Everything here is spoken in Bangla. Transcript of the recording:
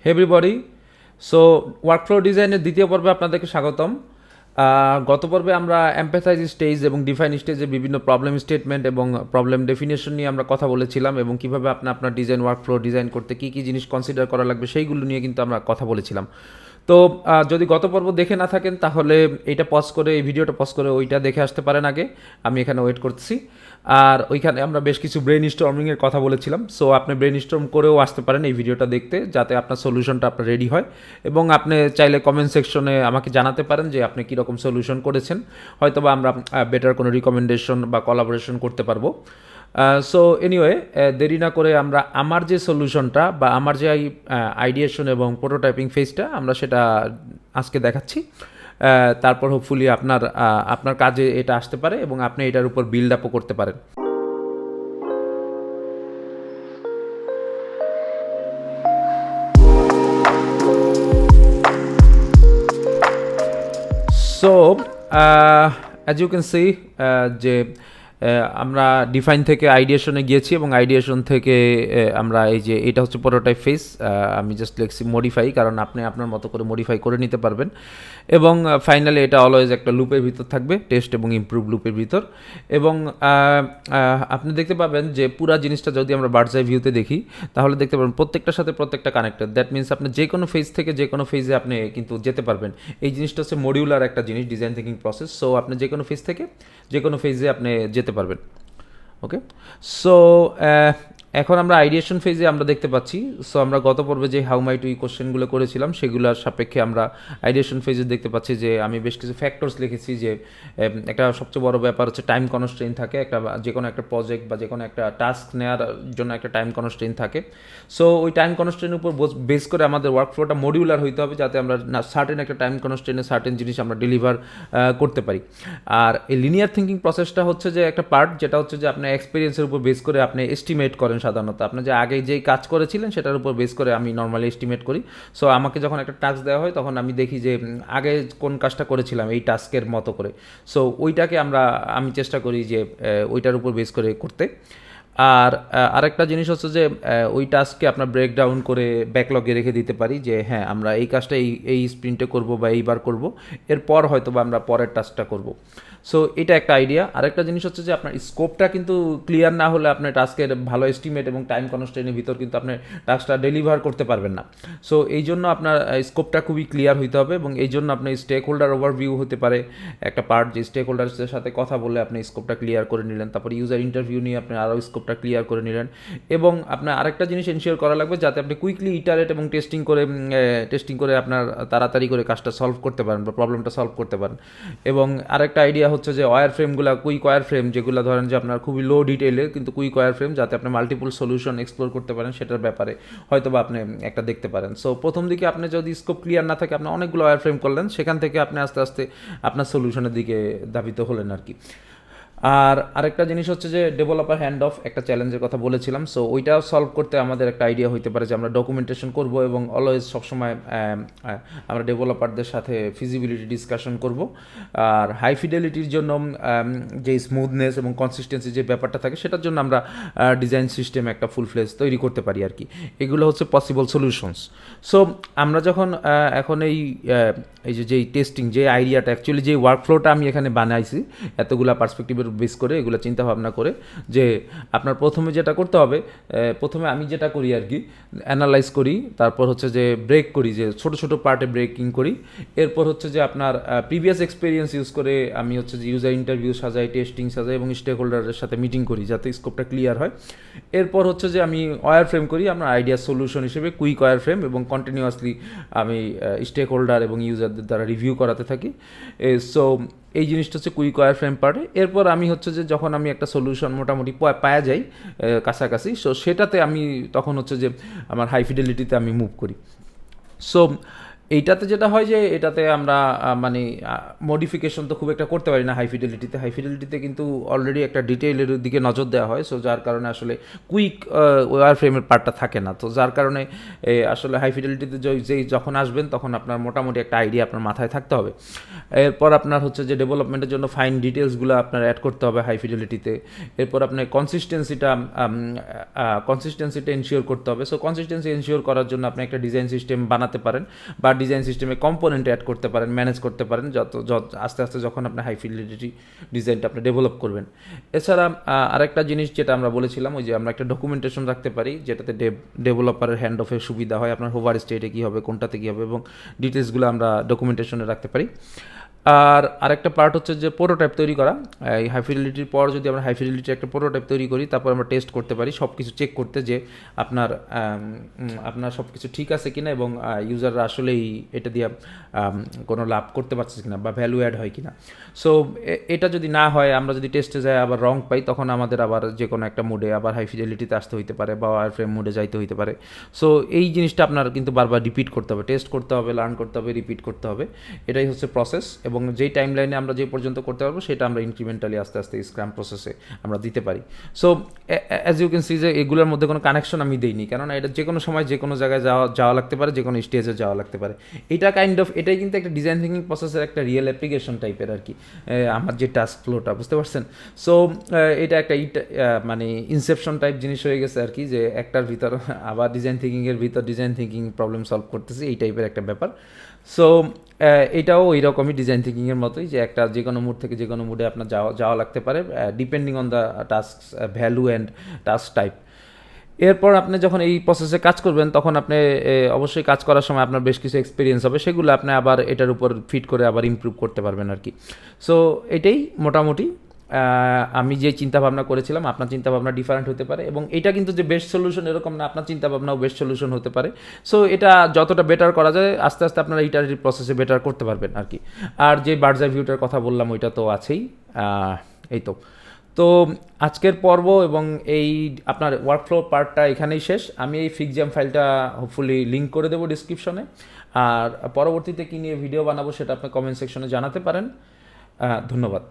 হে এভরিবডি, সো ওয়ার্কফ্লো ডিজাইনের দ্বিতীয় পর্বে আপনাদেরকে স্বাগতম। গত পর্বে আমরা এমপ্যাথাইজ স্টেজ এবং ডিফাইন স্টেজে বিভিন্ন প্রবলেম স্টেটমেন্ট এবং প্রবলেম ডেফিনেশন নিয়ে আমরা কথা বলেছিলাম এবং কীভাবে আপনার ডিজাইন ওয়ার্কফ্লো ডিজাইন করতে কী কী জিনিস কনসিডার করা লাগবে সেইগুলো নিয়ে কিন্তু আমরা কথা বলেছিলাম। তো যদি গত পর্ব দেখে না থাকেন তাহলে এইটা পজ করে, এই ভিডিওটা পজ করে ওইটা দেখে আসতে পারেন আগে। আমি এখানে ওয়েট করতেছি। আর ওইখানে আমরা বেশ কিছু ব্রেন স্টর্মিংয়ের কথা বলেছিলাম, সো আপনি ব্রেন স্টর্ম করেও আসতে পারেন এই ভিডিওটা দেখতে, যাতে আপনার সলিউশনটা আপনার রেডি হয়। এবং আপনি চাইলে কমেন্ট সেকশনে আমাকে জানাতে পারেন যে আপনি কীরকম সলিউশন করেছেন। হয়তোবা আমরা বেটার কোনো রিকমেন্ডেশন বা কোলাবোরেশন করতে পারবো। সো এনিওয়ে, দেরি না করে আমরা আমার যে সলিউশনটা বা আমার যে আইডিয়েশন এবং প্রোটোটাইপিং ফেজটা আমরা সেটা আজকে দেখাচ্ছি। তারপর হোপফুলি আপনার কাজে এটা আসতে পারে এবং আপনি এটার উপর বিল্ড আপও করতে পারেন। So as you can see যে আমরা ডিফাইন থেকে আইডিয়েশনে গিয়েছি এবং আইডিয়েশন থেকে আমরা এই যে এটা হচ্ছে প্রোটোটাইপ ফেজ। আমি জাস্ট লিখছি মডিফাই, কারণ আপনি আপনার মতো করে মডিফাই করে নিতে পারবেন। এবং ফাইনালি এটা অলওয়েজ একটা লুপের ভিতর থাকবে, টেস্ট এবং ইমপ্রুভ লুপের ভিতর। এবং আপনি দেখতে পাবেন যে পুরো জিনিসটা যদি আমরা বার্ডস আই ভিউতে দেখি তাহলে দেখতে পাবেন প্রত্যেকটার সাথে প্রত্যেকটা কানেক্টেড। দ্যাট মিনস আপনি যে কোনো ফেজ থেকে যে কোনো ফেজে আপনি কিন্তু যেতে পারবেন। এই জিনিসটা হচ্ছে মডিউলার একটা জিনিস, ডিজাইন থিঙ্কিং প্রসেস। সো আপনি যে কোনো ফেজ থেকে যে কোনো ফেজে আপনি যেতে পারবেন। ওকে, সো এখন আমরা আইডিয়েশন ফেজে আমরা দেখতে পাচ্ছি। সো আমরা গত পর্বে যে হাউ মাইট উই কোশ্চেনগুলো করেছিলাম সেগুলোর সাপেক্ষে আমরা আইডিয়েশন ফেজে দেখতে পাচ্ছি যে আমি বেশ কিছু ফ্যাক্টরস লিখেছি। যে একটা সবচেয়ে বড় ব্যাপার হচ্ছে টাইম কনস্ট্রেইন থাকে, যে কোনো একটা প্রজেক্ট বা যে কোনো একটা টাস্ক নেওয়ার জন্য একটা টাইম কনস্ট্রেইন থাকে। সো ওই টাইম কনস্ট্রেইনের উপর বেস করে আমাদের ওয়ার্কফ্লোটা মডিউলার হইতে হবে, যাতে আমরা সার্টেন একটা টাইম কনস্ট্রেইনে সার্টেন জিনিস আমরা ডেলিভার করতে পারি। আর এই লিনিয়ার থিঙ্কিং প্রসেসটা হচ্ছে যে একটা পার্ট, যেটা হচ্ছে যে আপনার এক্সপিরিয়েন্সের উপর বেস করে আপনি এস্টিমেট করেন। সাধারণত আপনি যে আগে যেই কাজ করেছিলেন সেটার উপর বেস করে আমি নর্মালি এস্টিমেট করি। সো আমাকে যখন একটা টাস্ক দেওয়া হয় তখন আমি দেখি যে আগে কোন কাজটা করেছিলাম এই টাস্কের মতো করে। সো ওইটাকে আমি চেষ্টা করি যে ওইটার উপর বেস করে করতে। আর আরেকটা জিনিস হচ্ছে যে ওই টাস্ককে আপনার ব্রেকডাউন করে ব্যাকলগে রেখে দিতে পারি যে হ্যাঁ আমরা এই কাজটা এই স্প্রিন্টে করব বা এইবার করব, এরপর হয়তো বা আমরা পরের টাস্কটা করব। সো এটা একটা আইডিয়া। আরেকটা জিনিস হচ্ছে যে আপনার স্কোপটা কিন্তু ক্লিয়ার না হলে আপনার টাস্কের ভালো এস্টিমেট এবং টাইম কনস্ট্রেইনের ভিতর কিন্তু আপনি টাস্কটা ডেলিভার করতে পারবেন না। সো এই জন্য আপনার স্কোপটা খুবই ক্লিয়ার হইতে হবে এবং এই জন্য আপনার স্টেক হোল্ডার ওভারভিউ হতে পারে একটা পার্ট, যে স্টেক হোল্ডার্সের সাথে কথা বলে আপনি স্কোপটা ক্লিয়ার করে নিলেন। তারপর ইউজার ইন্টারভিউ নিয়ে আপনি আরও স্কোপটা ক্লিয়ার করে নিলেন। এবং আপনার আরেকটা জিনিস এনশিওর করা লাগবে যাতে আপনি কুইকলি ইটারেট এবং টেস্টিং করে আপনার তাড়াতাড়ি করে কাজটা সলভ করতে পারেন বা প্রবলেমটা সলভ করতে পারেন। এবং আরেকটা আইডিয়া হচ্ছে যে ওয়্যার ফ্রেমগুলো, কুইক ওয়্যার ফ্রেম যেগুলো ধরেন যে আপনার খুবই লো ডিটেলে কিন্তু কুইক ওয়্যার ফ্রেম, যাতে আপনি মাল্টিপল সলিউশন এক্সপ্লোর করতে পারেন, সেটার ব্যাপারে হয়তো বা আপনি একটা দেখতে পারেন। সো প্রথম দিকে আপনি যদি স্কোপ ক্লিয়ার না থাকে, আপনি অনেকগুলো ওয়্যার ফ্রেম করলেন, সেখান থেকে আপনি আস্তে আস্তে আপনার সলিউশনের দিকে ধাবিত হলেন আর কি। আর আরেকটা জিনিস হচ্ছে যে ডেভেলপার হ্যান্ড অফ একটা চ্যালেঞ্জের কথা বলেছিলাম। সো ওইটাও সলভ করতে আমাদের একটা আইডিয়া হইতে পারে যে আমরা ডকুমেন্টেশন করব এবং অলওয়েজ সবসময় আমরা ডেভেলপারদের সাথে ফিজিবিলিটি ডিসকাশন করব। আর হাই ফিডেলিটির জন্য যে স্মুথনেস এবং কনসিস্টেন্সি যে ব্যাপারটা থাকে সেটার জন্য আমরা ডিজাইন সিস্টেম একটা ফুল ফ্লেজ তৈরি করতে পারি আর কি। এগুলো হচ্ছে পসিবল সলিউশনস। সো আমরা যখন এখন এই যেই টেস্টিং যে আইডিয়াটা, অ্যাকচুয়ালি যে ওয়ার্কফ্লোটা আমি এখানে বানাইছি এতগুলা পার্সপেক্টিভের বেস করে, এগুলো চিন্তা ভাবনা করে, যে আপনার প্রথমে যেটা করতে হবে, প্রথমে আমি যেটা করি আর কি, অ্যানালাইজ করি, তারপর হচ্ছে যে ব্রেক করি, যে ছোটো ছোটো পার্টে ব্রেকিং করি। এরপর হচ্ছে যে আপনার প্রিভিয়াস এক্সপিরিয়েন্স ইউজ করে আমি হচ্ছে যে ইউজার ইন্টারভিউ সাজাই, টেস্টিং সাজাই এবং স্টেক হোল্ডারের সাথে মিটিং করি যাতে স্কোপটা ক্লিয়ার হয়। এরপর হচ্ছে যে আমি ওয়্যার ফ্রেম করি আমরা আইডিয়া সলিউশন হিসেবে, কুইক ওয়্যার ফ্রেম, এবং কন্টিনিউয়াসলি আমি স্টেক হোল্ডার এবং ইউজারদের দ্বারা রিভিউ করাতে থাকি। সো এই জিনিসটা হচ্ছে কুইক ওয়্যার ফ্রেম পার্টে। এরপর আমি হচ্ছে যে যখন আমি একটা সলিউশন মোটামুটি পাওয়া যাই কাছাকাছি, সো সেটাতে আমি তখন হচ্ছে যে আমার হাই ফিডেলিটিতে আমি মুভ করি। সো এইটাতে যেটা হয় যে এটাতে আমরা মানে মডিফিকেশন তো খুব একটা করতে পারি না হাই ফিডেলিটিতে কিন্তু অলরেডি একটা ডিটেইলের দিকে নজর দেওয়া হয়, সো যার কারণে আসলে কুইক ওয়ার ফ্রেমের পার্টটা থাকে না, তো যার কারণে আসলে হাই ফিডেলিটিতে যেই যখন আসবেন তখন আপনার মোটামুটি একটা আইডিয়া আপনার মাথায় থাকতে হবে। এরপর আপনার হচ্ছে যে ডেভেলপমেন্টের জন্য ফাইন ডিটেলসগুলো আপনার অ্যাড করতে হবে হাই ফিডেলিটিতে। এরপর আপনার কনসিস্টেন্সিটা এনশিওর করতে হবে। সো কনসিস্টেন্সি এনশিওর করার জন্য আপনি একটা ডিজাইন সিস্টেম বানাতে পারেন বা ডিজাইন সিস্টেমে কম্পোনেন্ট অ্যাড করতে পারেন, ম্যানেজ করতে পারেন যত আস্তে আস্তে যখন আপনি হাই ফিডেলিটি ডিজাইনটা আপনি ডেভেলপ করবেন। এছাড়া আরেকটা জিনিস যেটা আমরা বলেছিলাম, ওই যে আমরা একটা ডকুমেন্টেশন রাখতে পারি যেটাতে ডেভেলপারের হ্যান্ড অফের সুবিধা হয়, আপনার হোভার স্টেটে কী হবে, কোনটাতে কী হবে, এবং ডিটেলসগুলো আমরা ডকুমেন্টেশনে রাখতে পারি। আর আরেকটা পার্ট হচ্ছে যে প্রোটোটাইপ তৈরি করা। এই হাই ফিডেলিটির পর যদি আমরা হাই ফিডেলিটির একটা প্রোটোটাইপ তৈরি করি, তারপর আমরা টেস্ট করতে পারি সব কিছু চেক করতে যে আপনার সব কিছু ঠিক আছে কিনা এবং ইউজাররা আসলেই এটা দিয়ে কোনো লাভ করতে পারছে কিনা বা ভ্যালু অ্যাড হয় কিনা। সো এটা যদি না হয়, আমরা যদি টেস্টে যাই আবার রং পাই, তখন আমাদের আবার যে কোনো একটা মুডে আবার হাই ফিডেলিটিতে আসতে হইতে পারে বা ওয়ার ফ্রেম মুডে যাইতে হইতে পারে। সো এই জিনিসটা আপনার কিন্তু বারবার রিপিট করতে হবে, টেস্ট করতে হবে, লার্ন করতে হবে, রিপিট করতে হবে। এটাই হচ্ছে প্রসেস, এবং যেই টাইম লাইনে আমরা যে পর্যন্ত করতে পারবো সেটা আমরা ইনক্রিমেন্টালি আস্তে আস্তে স্ক্রাম প্রসেসে আমরা দিতে পারি। So as you can see যে এগুলোর মধ্যে কোনো কানেকশন আমি দিইনি, কেননা এটা যে কোনো সময় যে কোনো জায়গায় যাওয়া লাগতে পারে, যে কোনো স্টেজে যাওয়া লাগতে পারে। এটাই কিন্তু একটা ডিজাইন থিঙ্কিং প্রসেসের একটা রিয়েল অ্যাপ্লিকেশন টাইপের আর কি, আমার যে টাস্ক ফ্লোটা, বুঝতে পারছেন? সো এটা একটা মানে ইনসেপশন টাইপ জিনিস হয়ে গেছে আর কি, যে একটার ভিতর আবার ডিজাইন থিঙ্কিংয়ের ভিতর ডিজাইন থিঙ্কিং প্রবলেম সলভ করতেছি, এই টাইপের একটা ব্যাপার। সো এটাও ওই রকমই ডিজাইন থিঙ্কিংয়ের মতোই, যে একটা যে কোনো মুড থেকে যে কোনো মুডে আপনার যাওয়া লাগতে পারে, depending on the task value and task type. এরপর আপনি যখন এই প্রসেসে কাজ করবেন, তখন আপনি অবশ্যই কাজ করার সময় আপনার বেশ কিছু এক্সপিরিয়েন্স হবে, সেগুলো আপনি আবার এটার উপর ফিট করে আবার ইমপ্রুভ করতে পারবেন আর কি। সো এটাই মোটামুটি আমি যে চিন্তাভাবনা করেছিলাম, আপনার চিন্তাভাবনা ডিফারেন্ট হতে পারে, এবং এটা কিন্তু যে বেস্ট সলিউশন এরকম না, আপনার চিন্তাভাবনাও বেস্ট সলিউশন হতে পারে। সো এটা যতটা বেটার করা যায় আস্তে আস্তে আপনারা ইটারেটিভ প্রসেসে বেটার করতে পারবেন আর কি। আর যে বার্ডস আই ভিউটার কথা বললাম ওইটা তো আছেই। এই তো আজকের পর্ব এবং এই আপনার ওয়ার্কফ্লো পার্টটা এখানেই শেষ। আমি এই ফিক্সজাম ফাইলটা হোপফুলি লিঙ্ক করে দেবো ডিসক্রিপশনে, আর পরবর্তীতে কী নিয়ে ভিডিও বানাবো সেটা আপনি কমেন্ট সেকশনে জানাতে পারেন। ধন্যবাদ।